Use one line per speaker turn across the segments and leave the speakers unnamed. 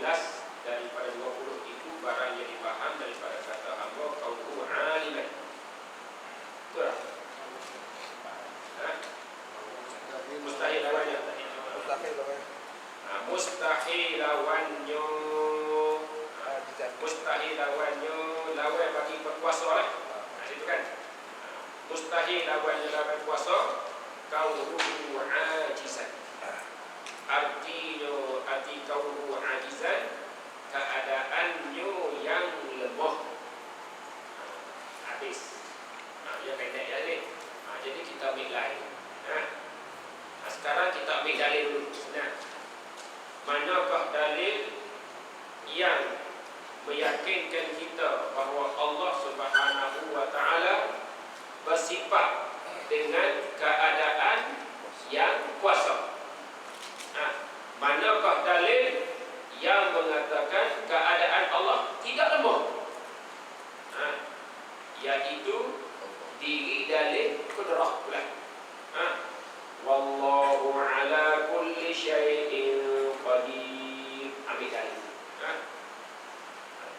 15 daripada 20 itu barang yang dipaham daripada kata hamba qauluhu aliman. Betul tak? Mustahil lawannya. Mustahil lawannya lawan bagi berpuasa lah. Situ kan. Mustahil lawannya lawan puasa qauluhu ajizan. Arti qauluhu ajizan, keadaannya yang lemah. Habis. Ya pendek ya ni. Jadi kita ambil lain. Sekarang kita ambil dalil dulu. Manakah dalil yang meyakinkan kita bahawa Allah Subhanahu wa taala bersifat dengan keadaan yang kuasa? Manakah dalil yang mengatakan keadaan Allah tidak lemah? Iaitu diri dalil qudrah pula. Wallahu ala kulli syai'in qadir. Ambil dalil.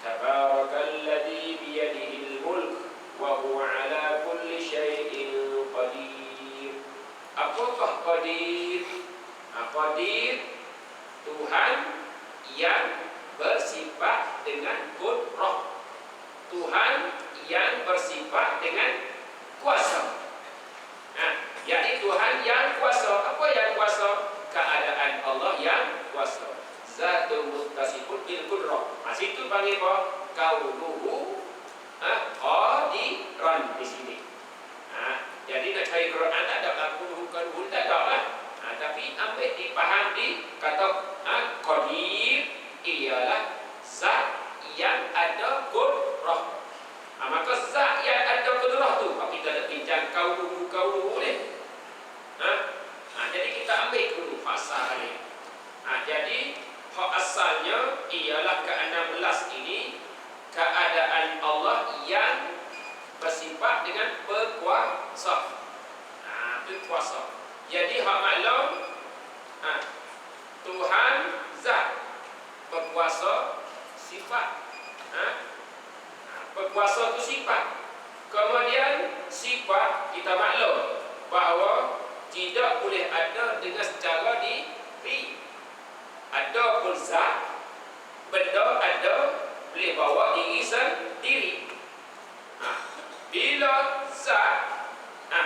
Tabarakalladzi biyadihil mulk wa huwa ala kulli syai'in qadir. Apakah qadir? Qadir Tuhan yang bersifat dengan qudrah. Tuhan yang bersifat dengan kuasa. Jadi Tuhan yang kuasa. Apa yang kuasa? Keadaan Allah yang kuasa. Zatun muttasifun bil qudrah. Situ panggil apa? Qauluhu qadiran di sini. Jadi nak cari Quran tak ada qauluhu qauluhu tak ada lah. Tapi ambil dipaham di kata qadir ialah zat yang ada qudrah. Maka zat yang ada qudrah tu kita nak bincang qauluhu ni. Jadi kita ambil dulu fasal ni. Jadi hak asalnya ialah ke-16 ini keadaan Allah yang bersifat dengan berkuasa. Berkuasa. Jadi hak maklum Tuhan zat, berkuasa sifat. Berkuasa itu sifat. Kemudian sifat kita maklum bahawa tidak boleh ada dengan secara diri. Ada pun zat, benda ada boleh bawa diri sendiri. Bila zat,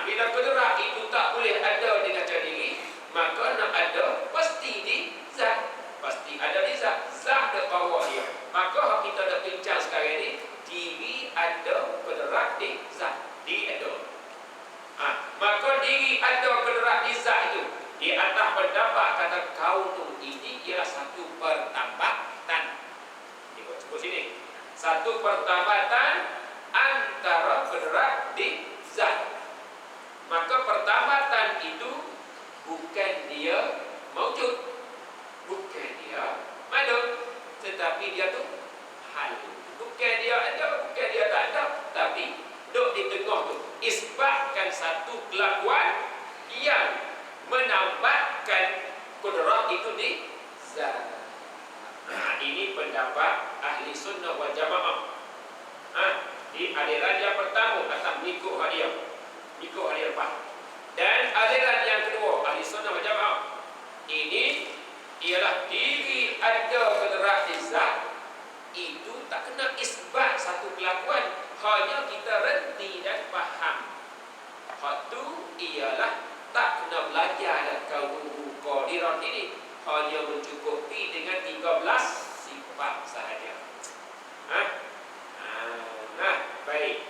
bila qudrah itu tak boleh ada dengan cara diri, maka nak ada pasti di zat. Pasti ada di zat. Zat ada bawa dia. Maka kita nak bincang sekarang ini, diri ada qudrah di zat. Diri ada. Maka diri ada qudrah di zat itu di atas pendapat kata kaunun ini ialah satu pertambatan. Sebut sini. Satu pertambatan antara qudrah di zat. Maka pertambatan itu bukan dia maujud, bukan dia madud, tetapi dia tu hal. Bukan dia ada, bukan dia tak ada, tapi duduk di tengah tu. Isbatkan satu kelakuan yang menambahkan qudrah itu di zat. Ini pendapat ahli sunnah wal jamaah. Di aliran yang pertama atas mengikut hadiah, mengikut hadiah lepas. Dan aliran yang kedua ahli sunnah wal jamaah ini ialah diri ada qudrah di zat itu tak kena isbat satu kelakuan, hanya kita reti dan faham. Hak tu ialah tak kena belajar dan qauluhu qadiran ini, hanya mencukupi dengan 13 sifat sahaja. Baik.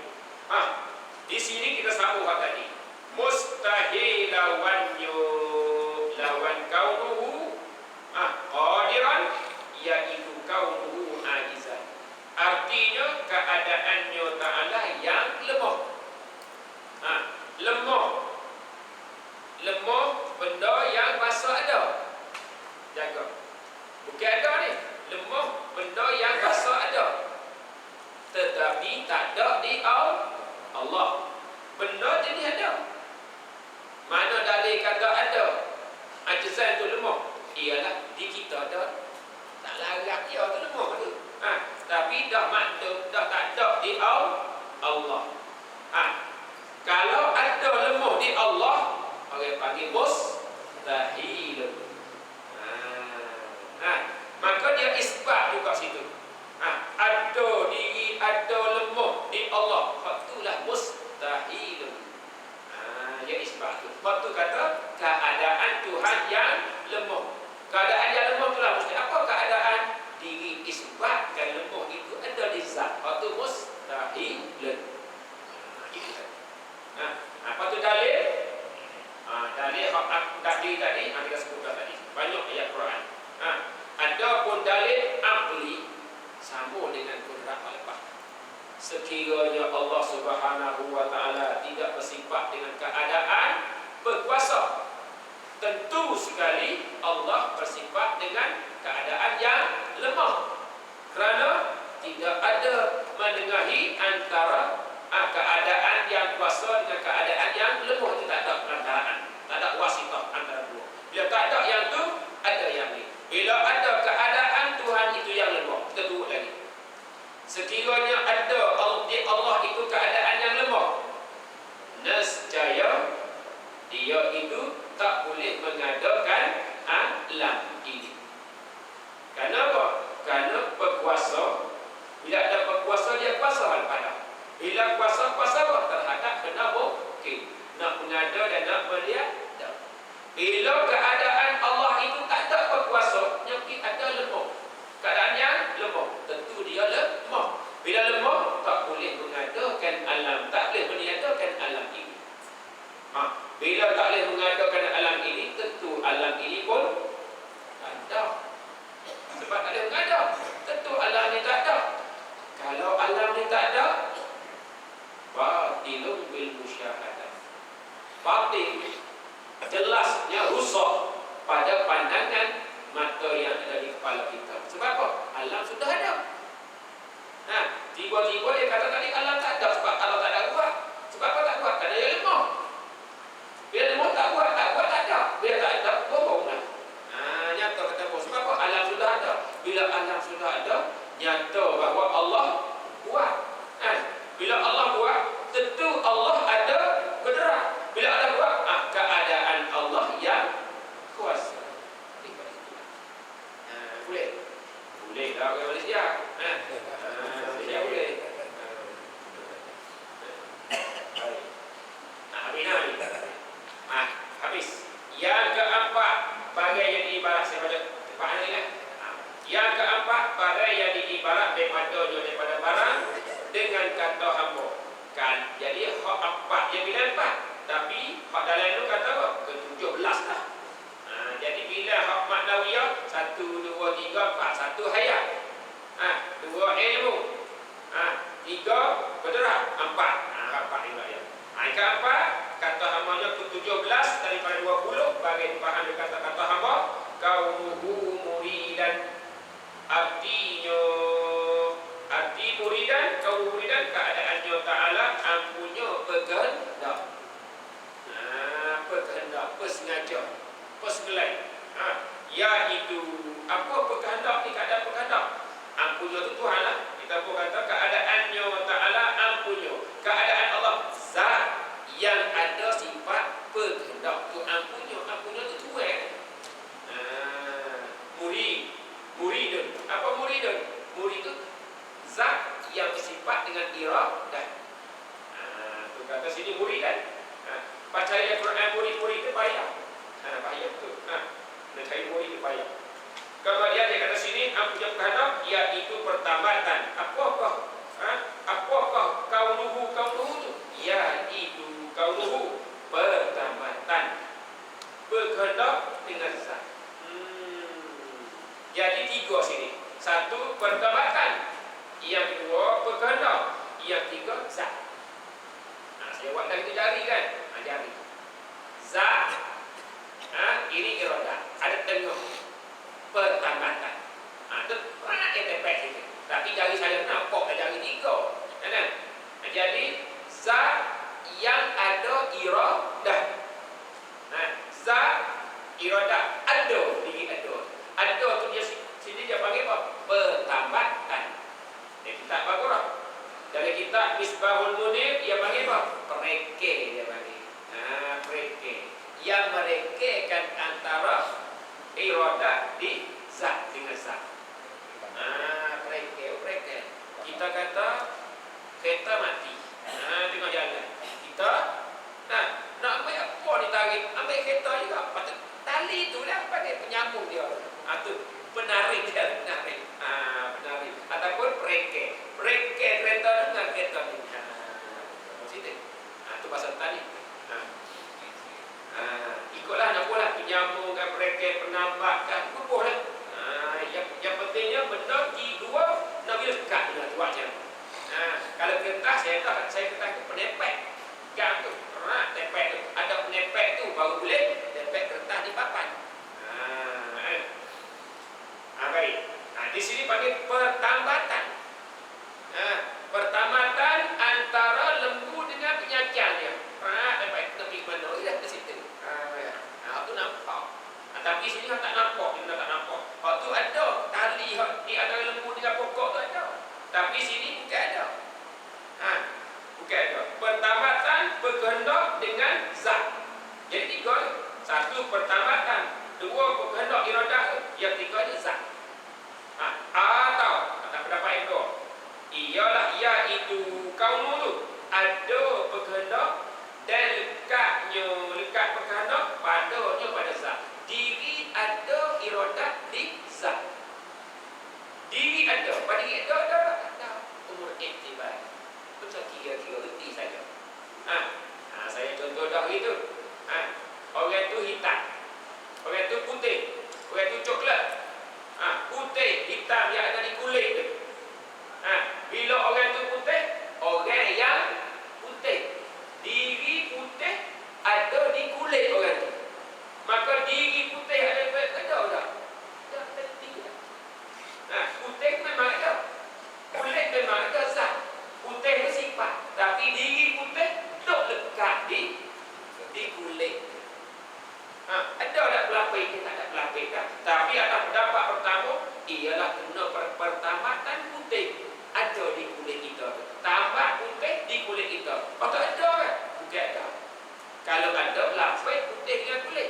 Di sini kita sambung hak tadi. Mustahil lawannya sekiranya ada Allah itu keadaan yang lemah, nescaya dia itu tak boleh mengadakan alam ini. Kenapa? Karena berkuasa, bila ada berkuasa dia kuasa al-pada. Bila kuasa apa? Terhadap benda mungkin, nak mengada dan nak melihat. Bila keadaan Allah itu tak ada berkuasa, yang ada lemah. Keadaan yang lemah, tentu dia lemah. Bila lemah, tak boleh mengadakan alam, tak boleh meniadakan alam ini. Bila tak boleh mengadakan alam ini, tentu alam ini pun ada. Sebab tak boleh mengada, tentu alam ini tak ada. Kalau alam ini tak ada, batilun bil musyahadah. Batil, jelasnya rusak pada pandangan mata yang ada di kepala kita. Sebab apa? Alam sudah ada. Tiba-tiba dia kata tadi alam tak ada. Sebab Allah tak ada buat. Sebab apa tak buat? Kerana dia lemah. Bila lemah tak buat tak ada. Bila tak ada, bohonglah. Nyata kata bohong. Sebab apa? Alam sudah ada. Bila alam sudah ada, nyata bahawa Allah buat. Bila Allah buat, tentu Allah ada bergerak. Bila Allah buat, keadaan Allah yang kuasa. Boleh? Boleh tak orang Malaysia? Malaysia boleh. Habis. Yang keempat, bagai yang diibarat, saya baca tempat ini kan. Yang keempat, bagai yang diibarat daripada barang dengan kata hamba. Kan? Jadi hak empat dia bila empat, tapi hak dalam itu kata apa? Ke-17 lah. Jadi bila hak maknawiyah 1, 2, 3, 4, 1 hayat, 2 ilmu, 3 bergerak, 4 ilmu ayat. Yang keempat, kata hambanya ke-17 daripada 20 bagi dipaham dengan kata-kata hamba, kaunuhu muridan, artinya arti muridan, kaunuhu muridan, keadaannya ta'ala ampunya berkehendak. Berkehendak, bersengaja, persengelai. Iaitu apa berkehendak ni? Keadaan berkehendak, ampunya tu Tuhan lah. Kita pun kata keadaannya ta'ala ampunya. Keadaan Allah zat yang ada sifat berkehendak tu ampunya. Ampunya tu Tuhan. Muridun. Apa muridun? Murid tu zat yang bersifat dengan iradah. Tu kata sini muridan. Percaya Quran murid-murid itu bayar. Bayar tu. Nak cari murid itu bayar. Kemudian dia kata sini ampunya kehendak iaitu pertambatan. Apakah kaunuhu tu? Iaitu kaunuhu pertambatan. Berkehendak dengan zat. Jadi 3 sini. 1 pertambatan. Yang 2 berkehendak. Yang 3 zat. Saya buat lagi tu jari kan? Jari. Zat. Ini iradah. Ada tengah. Pertambatan. Itu banyak yang tepek sini. Tapi jari saya nampak jari 3. Kan? Jadi zat yang ada iradah. Zat iradah ada. Ada tu dia sini dia panggil apa? Pertambatan. Dia kitab Baqarah. Dari kitab Misbahul Munir dia panggil apa? Pereke dia panggil. Pereke. Yang merekekan antara iradah di zat dengan zat. Pereke. Kita kata kereta mati. Tengah jalan. Kita nak ambil apa ditarik? Ambil kereta juga. Patut tali tu lah pakai penyambung dia. Tu penarik dia, penarik. Penarik. Ataupun pereke. Pereke kereta dengan kereta ni. Situ. Tu pasal tali. Ikutlah nak buatlah penyambungkan pereke, penambahkan, bubuhlah. Yang pentingnya benda dua nak lekat dengan tuaknya. Kalau kertas saya kata itu penepek. Gang tu, tepek tu. Ada penepek tu baru boleh tepek kertas di papan. Baik. Di sini panggil pertambatan. Pertambatan antara lembu dengan penyajiannya. Tepek tepi mana? Ia di situ. Tu nampak. Tapi sini tak nampak, kita tak nampak. Tu ada tali ni ada lembu dengan pokok tu ada. Tapi sini bukan ada. Bukan ada. Pertamatan berkehendak dengan zat. Jadi tiga. Satu pertamatan, dua berkehendak iradah, yang tiga ni zat. Atau kata pendapat yang kedua, ialah iaitu kaunu tu ada berkehendak dan lekat berkehendak padanya pada zat. Diri ada iradah di zat. Diri ada, pada diri ada umur iktibar. Betul kira-kira reti saja. Saya contoh dah gitu. Orang tu hitam, orang tu putih, orang tu coklat. Putih, hitam yang ada di kulit tu. Bila orang tu putih, orang yang putih, diri putih ada di kulit orang tu. Maka diri putih ada dah. Dah penting dah. Putih memang ada, kulit memang ada zat. Putih itu sifat, tapi diri putih duduk lekat di kulit. Ada tak pelapis? Tak ada pelapis dah. Tapi ada pendapat pertama, ialah kena pertamatan putih ada di kulit kita. Tambah putih di kulit kita. Patut ada kan? Bukan ada. Kalau ada pelapis putih dengan kulit,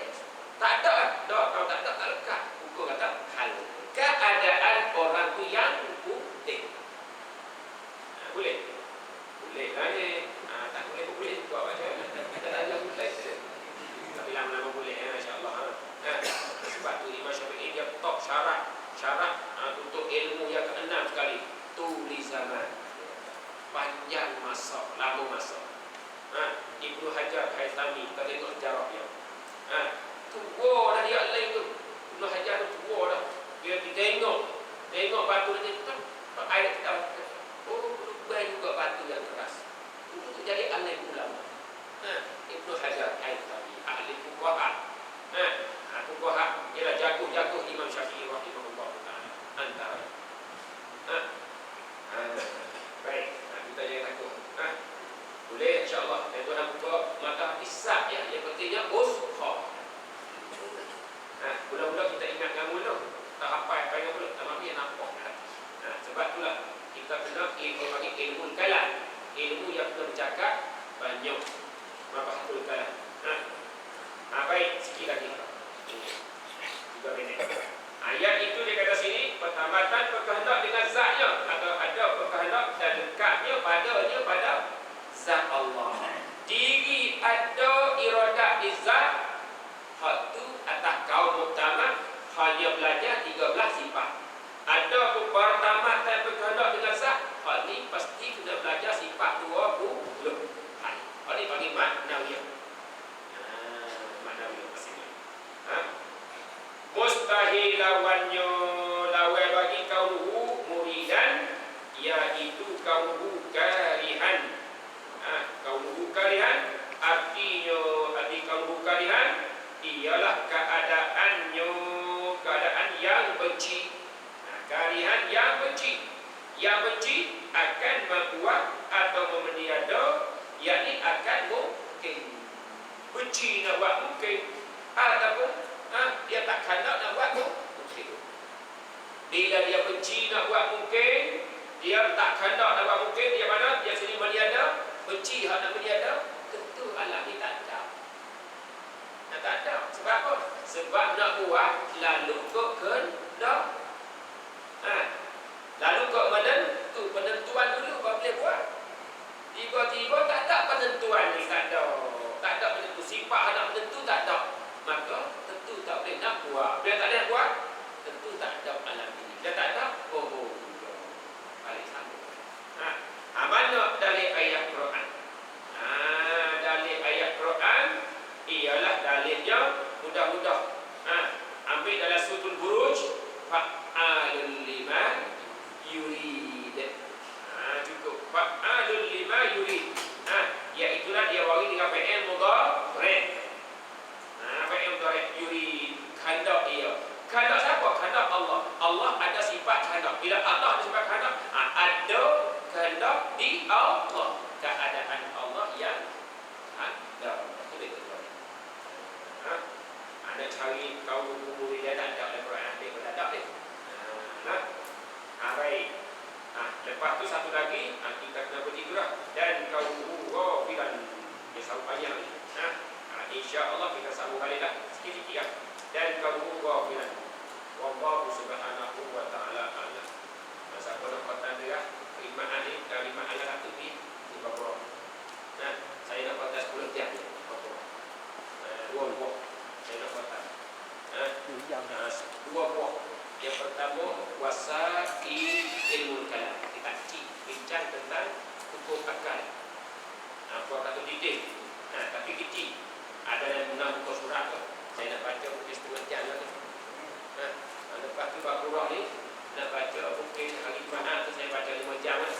tak ada kan? Kalau tak ada, tak lekat. Buku kata hal keadaan orang tu yang putih. Boleh? Boleh kan ni? Tak boleh pun boleh juga macam kita tak ada putih. Tapi lama-lama boleh insya-Allah. Sebab tu Imam Syafi'i dia top syarat untuk ilmu yang keenam sekali, tuli zaman, panjang masa, lama masa. Ibnu Hajar Haytami kita tengok sejarah dia. Tua dah dia lain tu. Ibnu Hajar tu tua dah. Dia tengok batu dia tu, air kita. Berubah juga batu yang keras. Untuk jadi alim ulama. Ibnu Hajar Haytami, ahli fuqaha. Fuqaha ialah jago-jago Imam Syafi'i rahimahullah taala. Antara. Baik, kita jangan takut. Boleh insya-Allah. Kita nak buka mata hisab ya. Yang pentingnya ushha. Mula-mula kita ingat yang mula. Tak hafal apa yang mula, tak mampu nampak. Sebab itulah kita kena bagi ilmu kalam. Ilmu yang kita bercakap banyak. Mabahul kalam. Baik, sikit lagi. 3 minit. Ayat itu dia kata sini, pertamatan berkehendak dengan zatnya, atau ada berkehendak dan dekatnya padanya pada zat Allah. Diri ada iradah di zat. Hak tu atas kaum muktamad hanya belajar 13 sifat. Ada pertamatan berkehendak dengan zat, hak ni pasti kena belajar sifat 20. Hak ni panggil maknawiyah. Maknawiyah pasti. Mustahil lawannya lawan bagi kaunuhu muridan, iaitu kaunuhu karihan. Kaunuhu karihan artinya kaunuhu karihan ialah keadaan yang benci. Karihan yang benci. Yang benci akan membuat atau memeniada, yakni akan mungkin. Benci nak buat mungkin, ataupun dia tak hendak nak buat mungkin. Bila dia benci nak buat mungkin, dia tak hendak nak buat mungkin, dia mana? Dia sini meniada, benci hak nak meniada, tentu alam ni tak ada. Tak ada. Sebab apa? Sebab nak buat lalu kok kehendak. Lalu kok menentu, penentuan dulu baru boleh buat. Tiba-tiba tak ada penentuan ni, tak ada. Tak ada penentu, sifat nak menentu tak ada. Maka tentu tak boleh nak buat. Bila tak boleh nak buat, tentu tak ada alam ini. Bila tak ada, balik sambung. Mana dalil ayat Quran? Dalil ayat Quran ialah dalilnya mudah-mudah. Ambil dalam suratul Buruj, fa'alul lima yurid. Cukup. Fa'alul lima yurid. Iaitulah dia wari dengan fi'il mudhari'. Fi'il mudhari' yurid, kehendak ia. Kehendak siapa? Kehendak Allah. Allah ada sifat kehendak. Bila Allah ada sifat kehendak, ada kehendak di Allah. Keadaan Allah yang ada. Ada cari kau kubur dia tak ada dalam Quran dia tak ada. pertama wasail ilmu kalam. Kita bincang tentang hukum akal. Apa kata didik? Tapi kecil. Ada yang menang buku surat tu. Saya nak baca mungkin setengah jam lagi. Lepas tu bab Qur'an ni nak baca mungkin hari Jumaat tu saya baca 5 jam lah.